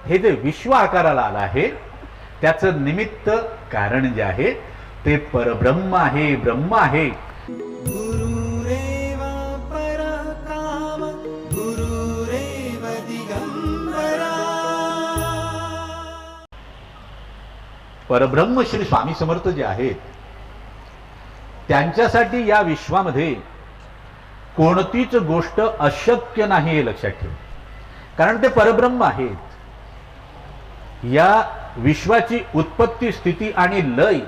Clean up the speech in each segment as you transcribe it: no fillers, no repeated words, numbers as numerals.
हे जे विश्व आकाराला आलं आहे त्याचं निमित्त कारण जे आहे ते परब्रह्म आहे, ब्रह्म आहे. गुरुरेव परकाम गुरुरेव दिगंबरा. परब्रह्म श्री स्वामी समर्थ जे आहेत त्यांच्यासाठी या विश्वामध्ये कोणतीच गोष्ट अशक्य नाही हे लक्षात ठेवा. कारण ते परब्रह्म आहेत. या विश्वाची उत्पत्ती, स्थिती आणि लय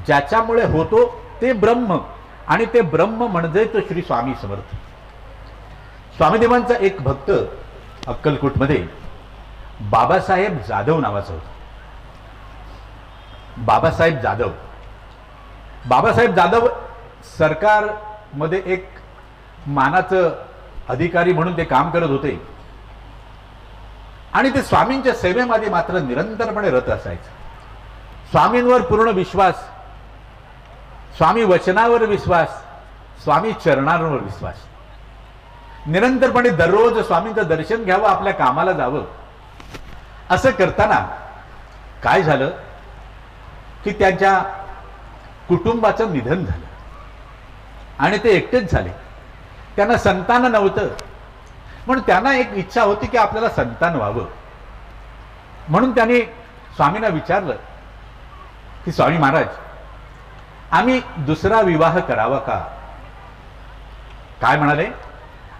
ज्याच्यामुळे होतो ते ब्रह्म, आणि ते ब्रह्म म्हणजेच श्री स्वामी समर्थ. स्वामीदेवांचा एक भक्त अक्कलकोटमध्ये बाबासाहेब जाधव नावाचा होता. बाबासाहेब जाधव सरकारमध्ये एक मानाचं अधिकारी म्हणून ते काम करत होते आणि ते स्वामींच्या सेवेमध्ये मात्र निरंतरपणे रत असायचे. स्वामींवर पूर्ण विश्वास, स्वामी वचनावर विश्वास, स्वामी चरणांवर विश्वास. निरंतरपणे दररोज स्वामींचं दर्शन घ्यावं, आपल्या कामाला जावं. असं करताना काय झालं की त्यांच्या कुटुंबाचं निधन झालं आणि ते एकटेच झाले. त्यांना संतान नव्हतं, म्हणून त्यांना एक इच्छा होती की आपल्याला संतान व्हावं. म्हणून त्यांनी स्वामींना विचारलं की स्वामी महाराज, आम्ही दुसरा विवाह करावा का? काय म्हणाले?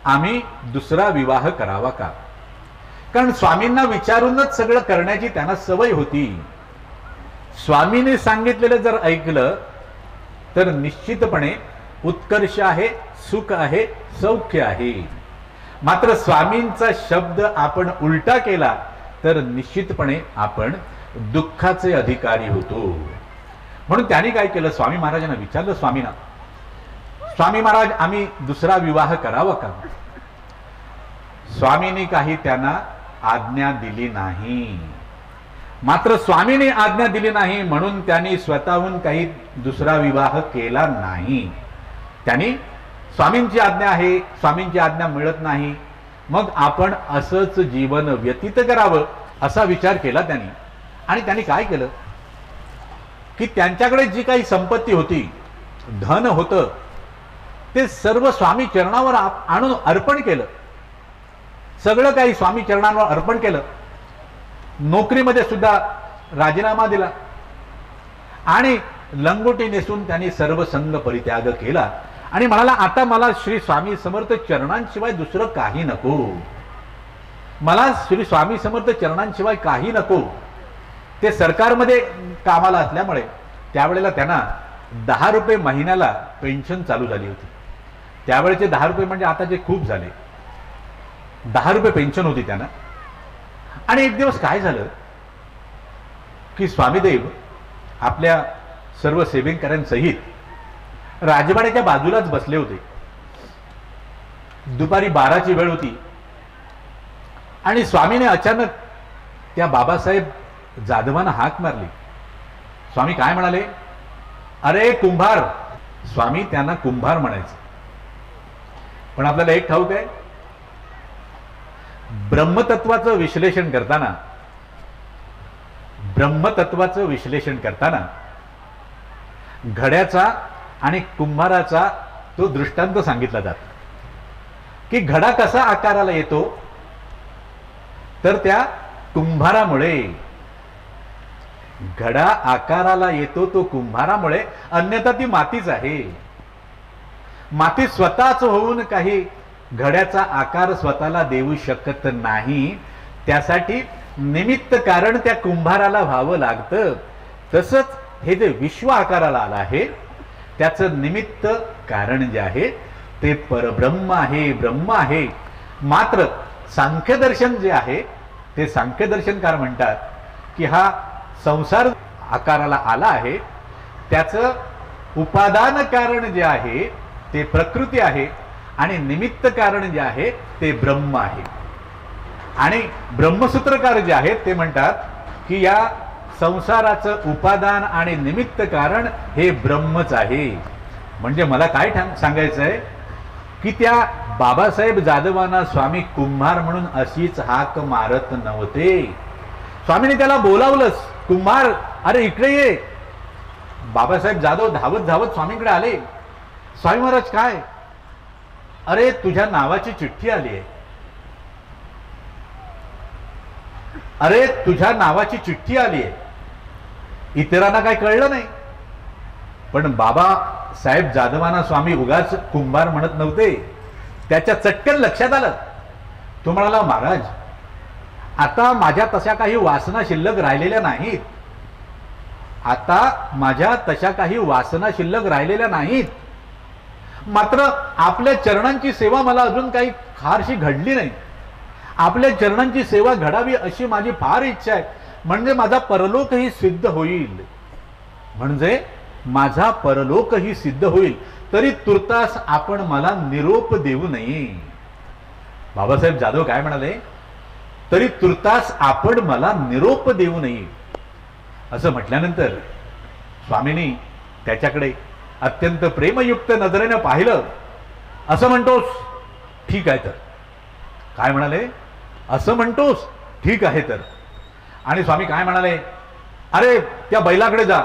आम्ही दुसरा विवाह करावा का? कारण स्वामींना विचारूनच सगळं करण्याची त्यांना सवय होती. स्वामींनी सांगितलेलं जर ऐकलं तर निश्चितपणे उत्कर्ष आहे, सुख आहे, सौख्य आहे. मात्र स्वामींचा शब्द आपण उलटा केला तर निश्चितपणे आपण दुःखाचे अधिकारी होतो. म्हणून त्यांनी काय केलं, स्वामी महाराजांना विचारलं, स्वामी महाराज, आम्ही दुसरा विवाह करावा का? स्वामींनी काही त्यांना आज्ञा दिली नाही. मात्र स्वामींनी आज्ञा दिली नाही म्हणून त्यांनी स्वतःहून काही दुसरा विवाह केला नाही. त्यांनी स्वामींची आज्ञा आहे, स्वामींची आज्ञा मिळत नाही, मग आपण असंच जीवन व्यतीत करावं असा विचार केला त्यांनी. आणि त्यांनी काय केलं की त्यांच्याकडे जी काही संपत्ती होती, धन होतं, ते सर्व स्वामी चरणावर आणून अर्पण केलं. सगळं काही स्वामी चरणांवर अर्पण केलं. नोकरीमध्ये सुद्धा राजीनामा दिला आणि लंगोटी नेसून त्यांनी सर्व संघ परित्याग केला आणि म्हणाला, आता मला श्री स्वामी समर्थ चरणांशिवाय दुसरं काही नको. मला श्री स्वामी समर्थ चरणांशिवाय काही नको. ते सरकारमध्ये कामाला असल्यामुळे त्यावेळेला त्यांना 10 रुपये महिन्याला पेन्शन चालू झाली होती. त्यावेळेचे 10 रुपये म्हणजे आताचे खूप झाले. 10 रुपये पेन्शन होती त्यांना. आणि एक दिवस काय झालं की स्वामीदेव आपल्या सर्व सेवेकऱ्यांसहित राजवाड्याच्या बाजूलाच बसले होते. दुपारी 12ची वेळ होती आणि स्वामीने अचानक त्या बाबासाहेब जाधवांना हाक मारली. स्वामी काय म्हणाले? अरे कुंभार. स्वामी त्यांना कुंभार म्हणायचे. पण आपल्याला एक ठाऊक आहे, ब्रह्मतत्वाचं विश्लेषण करताना घड्याचा आणि कुंभाराचा तो दृष्टांत सांगितला जातो की घडा कसा आकाराला येतो तर त्या कुंभारामुळे. घडा आकाराला येतो तो कुंभारामुळे, अन्यथा ती मातीच आहे. माती स्वतःच होऊन काही घड्याचा आकार स्वतःला देऊ शकत नाही. त्यासाठी निमित्त कारण त्या कुंभाराला व्हावं लागतं. तसंच हे जे विश्व आकाराला आलं आहे त्याचं निमित्त कारण जे आहे ते परब्रह्म आहे, ब्रह्म आहे. मात्र सांख्यदर्शन जे आहे ते सांख्यदर्शनकार म्हणतात की हा संसार आकाराला आला आहे, त्याचं उपादान कारण जे आहे ते प्रकृती आहे आणि निमित्त कारण जे आहे ते ब्रह्म आहे. आणि ब्रह्मसूत्रकार जे आहेत ते म्हणतात की या संसाराचं उपादान आणि निमित्त कारण हे ब्रह्मच आहे. म्हणजे मला काय सांगायचं आहे की त्या बाबासाहेब जाधवांना स्वामी कुंभार म्हणून अशीच हाक मारत नव्हते. स्वामीने त्याला बोलावलंच, कुंभार अरे इकडे ये. बाबासाहेब जाधव धावत धावत स्वामींकडे आले. स्वामी महाराज काय? अरे तुझ्या नावाची चिठ्ठी आली आहे. अरे तुझ्या नावाची चिठ्ठी आली आहे. इतरांना काय कळलं नाही, पण बाबासाहेब जाधवांना स्वामी उगाच कुंभार म्हणत नव्हते. त्याच्या चटकन लक्षात आलं. तो म्हणाला, महाराज आता माझ्या तशा काही वासना शिल्लक राहिलेल्या नाहीत. आता माझ्या तशा काही वासना शिल्लक राहिलेल्या नाहीत. मात्र आपल्या चरणांची सेवा मला अजून काही फारशी घडली नाही. आपल्या चरणांची सेवा घडावी अशी माझी फार इच्छा आहे. म्हणजे माझा परलोकही सिद्ध होईल. म्हणजे माझा परलोकही सिद्ध होईल. तरी तुर्तास आपण मला निरोप देऊ नये. बाबासाहेब जाधव काय म्हणाले? तरी तुर्तास आपण मला निरोप देऊ नये. असं म्हटल्यानंतर स्वामींनी त्याच्याकडे अत्यंत प्रेमयुक्त नजरेनं पाहिलं. असं म्हणतोस? ठीक आहे तर. काय म्हणाले? असं म्हणतोस? ठीक आहे तर. आणि स्वामी काय म्हणाले? अरे त्या बैलाकडे जा.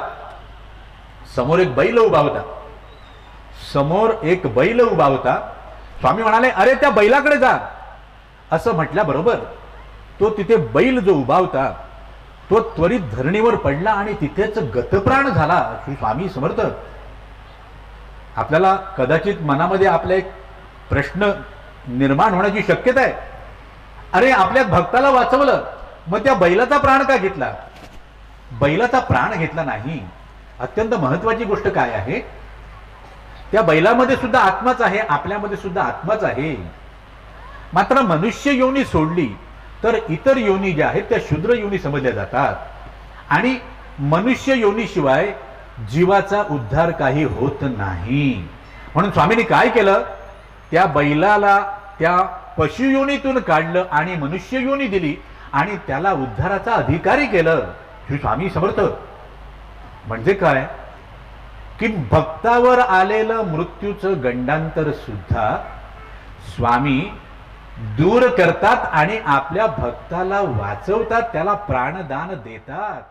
समोर एक बैल उभा होता. समोर एक बैल उभा होता. स्वामी म्हणाले, अरे त्या बैलाकडे जा. असं म्हटल्याबरोबर तो तिथे बैल जो उभा होता तो त्वरित धरणीवर पडला आणि तिथेच गतप्राण झाला. श्री स्वामी समर्थ. आपल्याला कदाचित मनामध्ये आपला एक प्रश्न निर्माण होण्याची शक्यता आहे. अरे आपल्या भक्ताला वाचवलं, मग त्या बैलाचा प्राण का घेतला? बैलाचा प्राण घेतला नाही. अत्यंत महत्वाची गोष्ट काय आहे? त्या बैलामध्ये सुद्धा आत्माच आहे, आपल्यामध्ये सुद्धा आत्माच आहे. मात्र मनुष्य योनी सोडली तर इतर योनी ज्या आहेत त्या शूद्र योनी समजल्या जातात. आणि मनुष्य योनीशिवाय जीवाचा उद्धार काही होत नाही. म्हणून स्वामींनी काय केलं? त्या बैलाला त्या पशुयोनीतून काढलं आणि मनुष्य योनी दिली आणि त्याला उद्धाराचा अधिकारी केलं. श्री स्वामी समर्थ. म्हणजे काय? की भक्तावर आलेलं मृत्यूचं गंडांतर सुद्धा स्वामी दूर करतात आणि आपल्या भक्ताला वाचवतात, त्याला प्राणदान देतात.